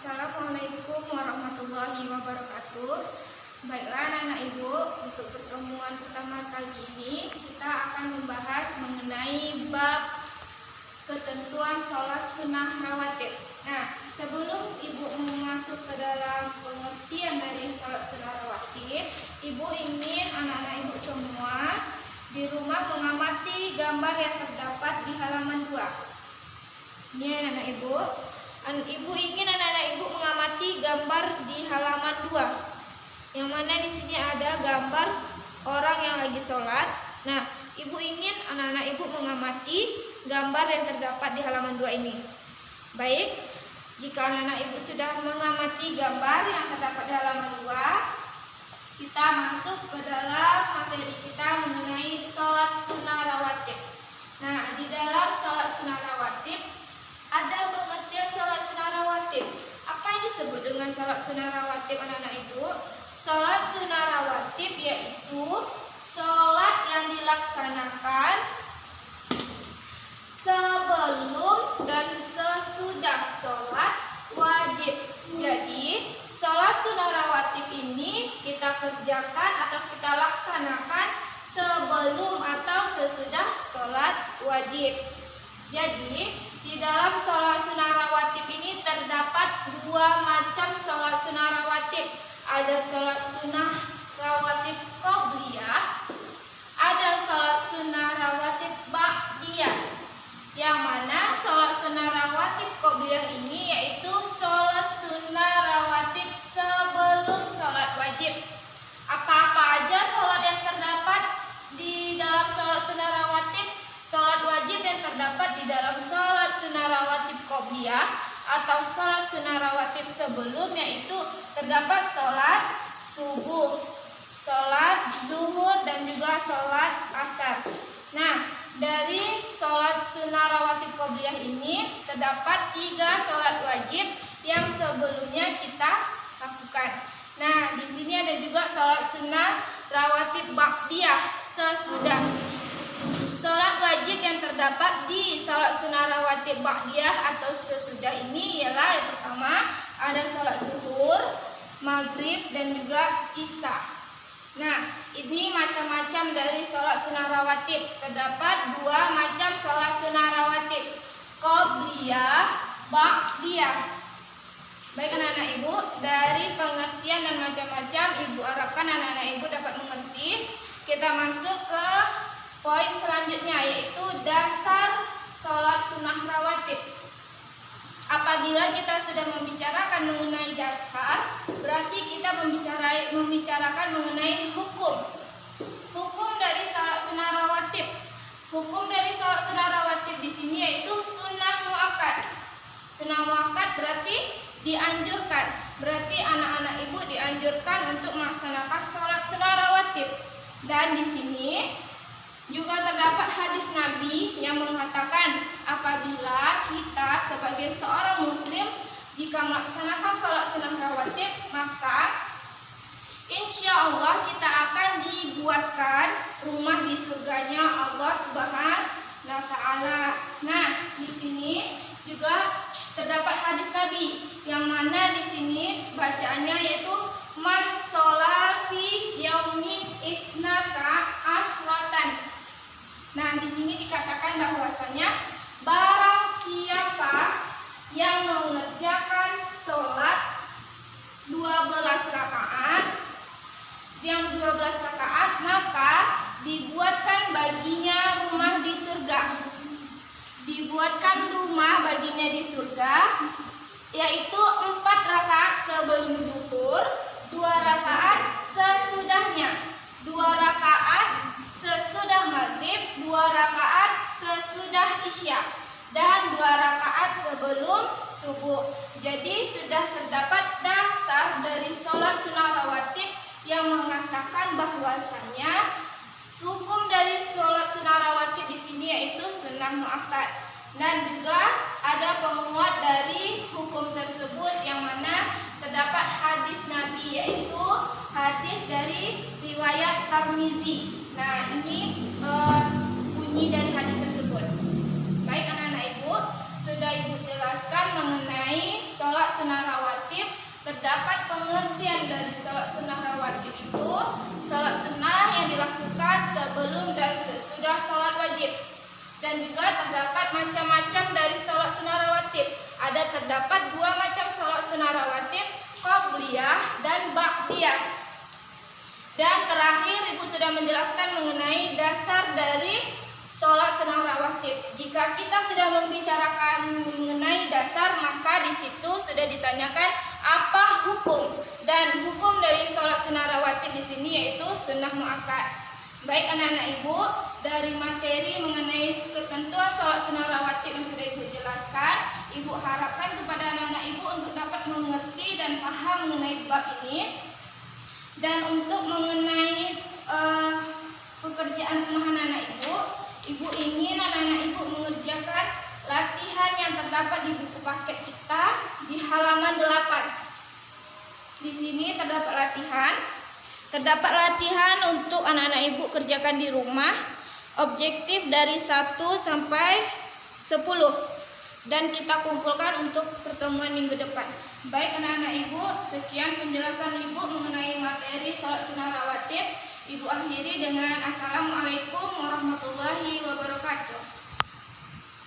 Assalamualaikum warahmatullahi wabarakatuh. Baiklah anak-anak ibu, untuk pertemuan pertama kali ini kita akan membahas mengenai bab ketentuan sholat sunnah rawatib. Nah, sebelum ibu masuk ke dalam pengertian dari sholat sunnah rawatib, ibu ingin anak-anak ibu semua di rumah mengamati gambar yang terdapat di halaman 2. Ini anak-anak ibu. Ibu ingin anak-anak ibu mengamati gambar di halaman 2, yang mana di sini ada gambar orang yang lagi sholat. Nah, ibu ingin anak-anak ibu mengamati gambar yang terdapat di halaman 2 ini. Baik, jika anak-anak ibu sudah mengamati gambar yang terdapat di halaman 2, kita masuk ke dalam materi kita mengenai sholat sunnah rawatib. Nah, di dalam sholat sunnah rawatib ada pengertian sholat sunnah rawatib. Apa yang disebut dengan sholat sunnah rawatib anak-anak ibu? Sholat sunnah rawatib yaitu sholat yang dilaksanakan sebelum dan sesudah sholat wajib. Jadi sholat sunnah rawatib ini kita kerjakan atau kita laksanakan sebelum atau sesudah sholat wajib. Jadi di dalam sholat sunnah rawatib ini terdapat 2 macam sholat sunnah rawatib. Ada sholat sunnah rawatib qobliyah, ada sholat sunnah rawatib ba'diyah. Yang mana sholat sunnah rawatib qobliyah ini yaitu sholat sunnah rawatib sebelum sholat wajib. Apa-apa aja sholat yang terdapat di dalam sholat sunnah rawatib? Sholat wajib yang terdapat di dalam sholat sunnah rawatib qobliyah atau sholat sunnah rawatib sebelum, yaitu terdapat sholat subuh, sholat zuhur, dan juga sholat asar. Nah, dari sholat sunnah rawatib qobliyah ini terdapat 3 sholat wajib yang sebelumnya kita lakukan. Nah, di sini ada juga sholat sunnah rawatib ba'diyah sesudah. Sholat wajib yang terdapat di sholat sunnah rawatib ba'diyah atau sesudah ini ialah yang pertama ada sholat zuhur, maghrib, dan juga isya. Nah, ini macam-macam dari sholat sunnah rawatib. Terdapat 2 macam sholat sunnah rawatib, qobliyah, ba'diyah. Baik anak-anak ibu, dari pengertian dan macam-macam ibu harapkan anak-anak ibu dapat mengerti. Kita masuk ke poin selanjutnya, yaitu dasar sholat sunnah rawatib. Apabila kita sudah membicarakan mengenai dasar, berarti kita membicarakan mengenai hukum. Hukum dari sholat sunnah rawatib. Hukum dari sholat sunnah rawatib di sini yaitu sunnah muakkad. Sunnah muakkad berarti dianjurkan. Berarti anak-anak ibu dianjurkan untuk melaksanakan sholat sunnah rawatib. Dan di sini juga terdapat hadis Nabi yang mengatakan apabila kita sebagai seorang muslim jika melaksanakan sholat sunnah rawatib, maka insya Allah kita akan dibuatkan rumah di surganya Allah Subhanahu wa Ta'ala. Nah, di sini juga terdapat hadis Nabi yang mana di sini bacaannya yaitu man sholat fi yaumin isnata asyratan. Nah, di sini dikatakan bahwasanya barang siapa yang mengerjakan sholat 12 rakaat, maka dibuatkan baginya rumah di surga. Dibuatkan rumah baginya di surga, yaitu 4 rakaat sebelum zuhur, 2 rakaat sesudahnya, 2 rakaat sesudah maghrib, 2 rakaat sesudah isya, dan 2 rakaat sebelum subuh. Jadi sudah terdapat dasar dari sholat sunnah rawatib yang mengatakan bahwasanya hukum dari sholat sunnah rawatib di sini yaitu sunnah muakkad. Dan juga ada penguat dari hukum tersebut yang mana terdapat hadis Nabi yaitu hadis dari riwayat Tirmizi. Nah, ini bunyi dari hadis tersebut. Baik anak-anak ibu, sudah ibu jelaskan mengenai sholat sholat sunnah rawatib, terdapat pengertian dari sholat sunnah rawatib itu sholat sunnah yang dilakukan sebelum dan sesudah sholat wajib. Dan juga terdapat macam-macam dari sholat sunnah rawatib. Terdapat 2 macam sholat sunnah rawatib, qobliyah dan ba'diyah. Dan terakhir Ibu sudah menjelaskan mengenai dasar dari sholat sunnah rawatib. Jika kita sudah membicarakan mengenai dasar, maka di situ sudah ditanyakan apa hukum, dan hukum dari sholat sunnah rawatib di sini yaitu sunnah muakkad. Baik anak-anak Ibu, dari materi mengenai ketentuan sholat sunnah rawatib yang sudah Ibu jelaskan, Ibu harapkan kepada anak-anak Ibu untuk dapat mengerti dan paham mengenai bab ini. Dan untuk mengenai pekerjaan rumah anak-anak Ibu ingin anak-anak Ibu mengerjakan latihan yang terdapat di buku paket kita di halaman 8. Di sini terdapat latihan untuk anak-anak Ibu kerjakan di rumah, objektif dari 1 sampai 10, dan kita kumpulkan untuk pertemuan minggu depan. Baik anak-anak Ibu, sekian penjelasan Ibu mengenai materi sholat sunnah rawatib. Ibu akhiri dengan Assalamualaikum warahmatullahi wabarakatuh.